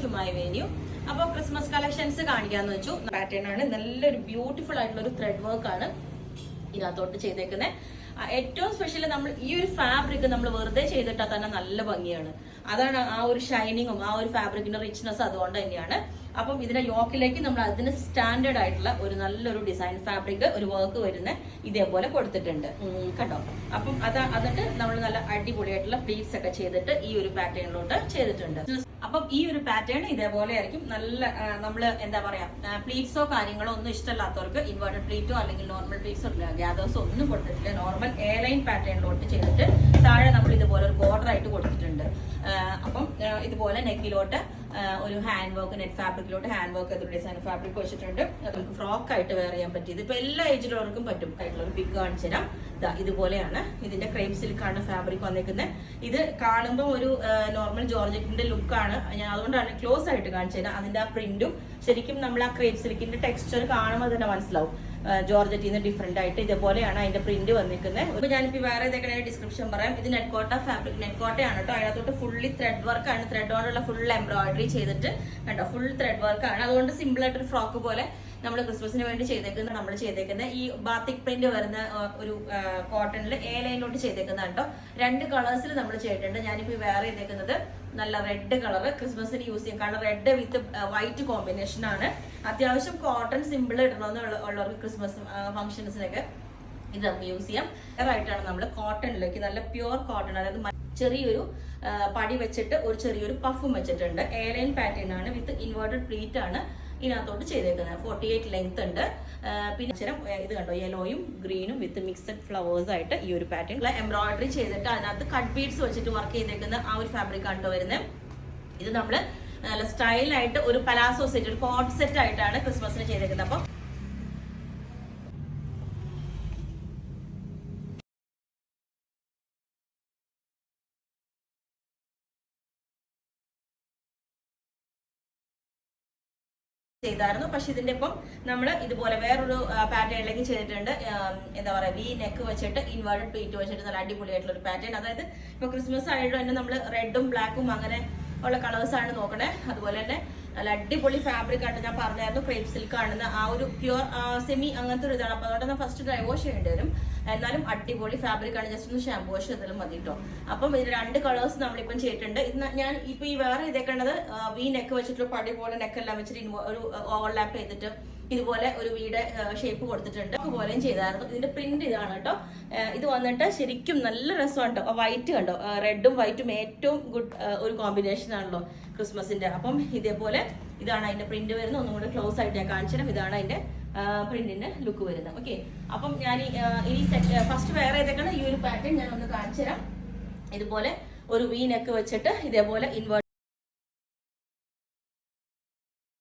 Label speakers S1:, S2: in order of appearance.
S1: To my venue. അപ്പോൾ Christmas collections കാണിക്കാന്ന് വെച്ചു. പാറ്റേൺ ആണ്, നല്ലൊരു ബ്യൂട്ടിഫുൾ ആയിട്ടുള്ള ഒരു ത്രെഡ് വർക്ക് ആണ് ഇതിനകത്തോട്ട് ചെയ്തേക്കുന്നത്. ഏറ്റവും സ്പെഷ്യൽ നമ്മൾ ഈ ഒരു ഫാബ്രിക് നമ്മൾ വെറുതെ ചെയ്തിട്ടാൽ തന്നെ നല്ല ഭംഗിയാണ്. അതാണ് ആ ഒരു ഷൈനിങ്ങും ആ ഒരു ഫാബ്രിക്കിന്റെ റിച്ച്നെസ് അതുകൊണ്ട് തന്നെയാണ്. അപ്പം ഇതിന്റെ യോക്കിലേക്ക് നമ്മൾ അതിന് സ്റ്റാൻഡേർഡ് ആയിട്ടുള്ള ഒരു നല്ലൊരു ഡിസൈൻ ഫാബ്രിക് ഒരു വർക്ക് വരുന്ന ഇതേപോലെ കൊടുത്തിട്ടുണ്ട് കേട്ടോ. അപ്പം എന്നിട്ട് നമ്മൾ നല്ല അടിപൊളിയായിട്ടുള്ള പ്ലീറ്റ്സ് ഒക്കെ ചെയ്തിട്ട് ഈ ഒരു പാറ്റേണിലോട്ട് ചെയ്തിട്ടുണ്ട്. അപ്പം ഈ ഒരു പാറ്റേൺ ഇതേപോലെ ആയിരിക്കും. നല്ല നമ്മൾ എന്താ പറയാ പ്ലീറ്റ്സോ കാര്യങ്ങളോ ഒന്നും ഇഷ്ടമല്ലാത്തവർക്ക് ഇൻവേർട്ടഡ് പ്ലീറ്റോ അല്ലെങ്കിൽ നോർമൽ പ്ലീറ്റ്സോ ഗ്യാദേഴ്സോ ഒന്നും കൊടുത്തിട്ടില്ല. നോർമൽ എ ലൈൻ പാറ്റേണിലോട്ട് ചെയ്തിട്ട് താഴെ നമ്മൾ ഇതുപോലെ ഒരു ബോർഡർ ആയിട്ട് കൊടുത്തിട്ടുണ്ട്. അപ്പം ഇതുപോലെ നെക്കിലോട്ട് ഒരു ഹാൻഡ് വർക്ക് നെറ്റ് ഫാബ്രിക്കിലോട്ട് ഹാൻഡ് വർക്ക് ഒരു ഡിസൈൻ ഫാബ്രിക് വെച്ചിട്ടുണ്ട്. നമുക്ക് ഫ്രോക്ക് ആയിട്ട് വെയർ ചെയ്യാൻ പറ്റിയത് ഇപ്പൊ എല്ലാ ഏജിലുള്ളവർക്കും പറ്റും. ആയിട്ടുള്ള ഒരു പിക്ക് കാണിച്ചു തരാം. ഇതുപോലെയാണ് ഇതിന്റെ ക്രേപ്പ് സിൽക്കാണ് ഫാബ്രിക് വന്നിരിക്കുന്നത്. ഇത് കാണുമ്പോൾ ഒരു നോർമൽ ജോർജറ്റിന്റെ ലുക്കാണ്. ഞാൻ അതുകൊണ്ടാണ് ക്ലോസ് ആയിട്ട് കാണിച്ചു തരാം. അതിന്റെ ആ പ്രിന്റും ശരിക്കും നമ്മൾ ആ ക്രേപ്പ് സിൽക്കിന്റെ ടെക്സ്ചർ കാണുമ്പോൾ തന്നെ മനസ്സിലാവും. ജോർജറ്റിന്ന് ഡിഫറെന്റ് ആയിട്ട് ഇതുപോലെയാണ് അതിന്റെ പ്രിന്റ് വന്നിരിക്കുന്നത്. ഇപ്പൊ ഞാനിപ്പോ വേറെ ഇതൊക്കെ ഡിസ്ക്രിപ്ഷൻ പറയാം. ഇത് നെറ്റ്കോട്ട ഫാബ്രിക് നെറ്റ്കോട്ടയാണ് കേട്ടോ. അതിനകത്തോട്ട് ഫുള്ളി ത്രെഡ് വർക്ക് ആണ്. ത്രെഡ് കൊണ്ടുള്ള ഫുൾ എംബ്രോയിഡറി ചെയ്തിട്ട് കണ്ടോ, ഫുൾ ത്രെഡ് വർക്ക് ആണ്. അതുകൊണ്ട് സിമ്പിൾ ആയിട്ടൊരു ഫ്രോക്ക് പോലെ നമ്മൾ ക്രിസ്മസിന് വേണ്ടി ചെയ്തേക്കുന്നത്. നമ്മൾ ചെയ്തേക്കുന്നത് ഈ ബാത്തിക് പ്രിന്റ് വരുന്ന ഒരു കോട്ടണിൽ എ ലൈനിലോട്ട് ചെയ്തേക്കുന്നത് കേട്ടോ. 2 കളേഴ്സിൽ നമ്മൾ ചെയ്തിട്ടുണ്ട്. ഞാനിപ്പോ വേറെ ചെയ്തേക്കുന്നത് നല്ല റെഡ് കളർ ക്രിസ്മസിന് യൂസ് ചെയ്യും. കാരണം റെഡ് വിത്ത് വൈറ്റ് കോമ്പിനേഷൻ ആണ്. അത്യാവശ്യം കോട്ടൺ സിമ്പിൾ ഇടണമെന്ന് ഉള്ളവർക്ക് ക്രിസ്മസ് ഫംഗ്ഷൻസിനൊക്കെ ഇത് നമുക്ക് യൂസ് ചെയ്യാം. ആയിട്ടാണ് നമ്മൾ കോട്ടണിലേക്ക് നല്ല പ്യുവർ കോട്ടൺ, അതായത് ചെറിയൊരു പടി വെച്ചിട്ട് ഒരു ചെറിയൊരു പഫും വെച്ചിട്ടുണ്ട്. എ ലൈൻ പാറ്റേൺ ആണ് വിത്ത് ഇൻവേർട്ടഡ് പ്ലീറ്റ് ആണ് ഇതിനകത്തോട്ട് ചെയ്തേക്കുന്നത്. 48 ലെങ്ത് ഉണ്ട്. പിന്നെ ഇത് കണ്ടോ, യെലോയും ഗ്രീനും വിത്ത് മിക്സഡ് ഫ്ലവേഴ്സ് ആയിട്ട് ഈ ഒരു പാറ്റേൺ എംബ്രോയിഡറി ചെയ്തിട്ട് അതിനകത്ത് കട്ട് ബീഡ്സ് വെച്ചിട്ട് വർക്ക് ചെയ്തേക്കുന്ന ആ ഒരു ഫാബ്രിക് ആണ് വരുന്നത്. ഇത് നമ്മൾ നല്ല സ്റ്റൈലായിട്ട് ഒരു പലാസോ സെറ്റ്, ഒരു കോട്ട് സെറ്റ് ആയിട്ടാണ് ക്രിസ്മസിന് ചെയ്തേക്കുന്നത്. അപ്പം ചെയ്തായിരുന്നു. പക്ഷെ ഇതിന്റെ ഇപ്പം നമ്മൾ ഇതുപോലെ വേറൊരു പാറ്റേണിലേക്ക് ചെയ്തിട്ടുണ്ട്. എന്താ പറയാ, വി നെക്ക് വെച്ചിട്ട് ഇൻവേർട്ടഡ് പ്ലീറ്റ് വെച്ചിട്ട് നല്ല അടിപൊളിയായിട്ടുള്ള ഒരു പാറ്റേൺ. അതായത് ഇപ്പൊ ക്രിസ്മസ് ആയിട്ട് തന്നെ നമ്മൾ റെഡും ബ്ലാക്കും അങ്ങനെ ഉള്ള കളേഴ്സ് ആണ് നോക്കണേ. അതുപോലെ തന്നെ നല്ല അടിപൊളി ഫാബ്രിക് ആയിട്ട് ഞാൻ പറഞ്ഞായിരുന്നു ക്രേപ്പ് സിൽക്ക് ആണെന്ന്. ആ ഒരു പ്യുവർ സെമി അങ്ങനത്തെ ഒരു ഇതാണ്. അപ്പൊ അതുകൊണ്ട് ഫസ്റ്റ് ഡ്രൈ വാഷ് ചെയ്യേണ്ടി വരും. എന്നാലും അടിപൊളി ഫാബ്രിക് ആണ്. ജസ്റ്റ് ഒന്ന് ഷാമ്പു വാഷ് ചെയ്താലും മതി കേട്ടോ. അപ്പം ഇത് 2 കളേഴ്സ് നമ്മളിപ്പം ചെയ്തിട്ടുണ്ട്. ഇത് ഞാൻ ഇപ്പൊ ഈ വേറെ ഇതേക്കേണ്ടത് വി നെക്ക് വെച്ചിട്ട് പടി പോലെ നെക്കെല്ലാം വെച്ചിട്ട് ഒരു ഓവർലാപ്പ് ചെയ്തിട്ട് ഇതുപോലെ ഒരു വീട് ഷേപ്പ് കൊടുത്തിട്ടുണ്ട്. അതുപോലെയും ചെയ്തായിരുന്നു. ഇതിന്റെ പ്രിന്റ് ഇതാണ് കേട്ടോ. ഇത് വന്നിട്ട് ശരിക്കും നല്ല രസമാണ് കേട്ടോ. വൈറ്റ് കണ്ടോ, റെഡും വൈറ്റും ഏറ്റവും ഗുഡ് ഒരു കോമ്പിനേഷൻ ആണല്ലോ ക്രിസ്മസിന്റെ. അപ്പം ഇതേപോലെ ഇതാണ് അതിന്റെ പ്രിന്റ് വരുന്നത്. ഒന്നും കൂടെ ക്ലോസ് ആയിട്ട് ഞാൻ കാണിച്ചു തരാം. ഇതാണ് അതിന്റെ പ്രിന്റിന്റെ ലുക്ക് വരുന്നത്. ഓക്കെ, അപ്പം ഞാൻ ഈ സെറ്റ് ഫസ്റ്റ് വേറെ ഏതൊക്കെയാണ് ഈ ഒരു പാറ്റേൺ ഞാൻ ഒന്ന് കാണിച്ചു തരാം. ഇതുപോലെ ഒരു വി നെക്ക് വെച്ചിട്ട് ഇതേപോലെ ഇൻവേർട്ട്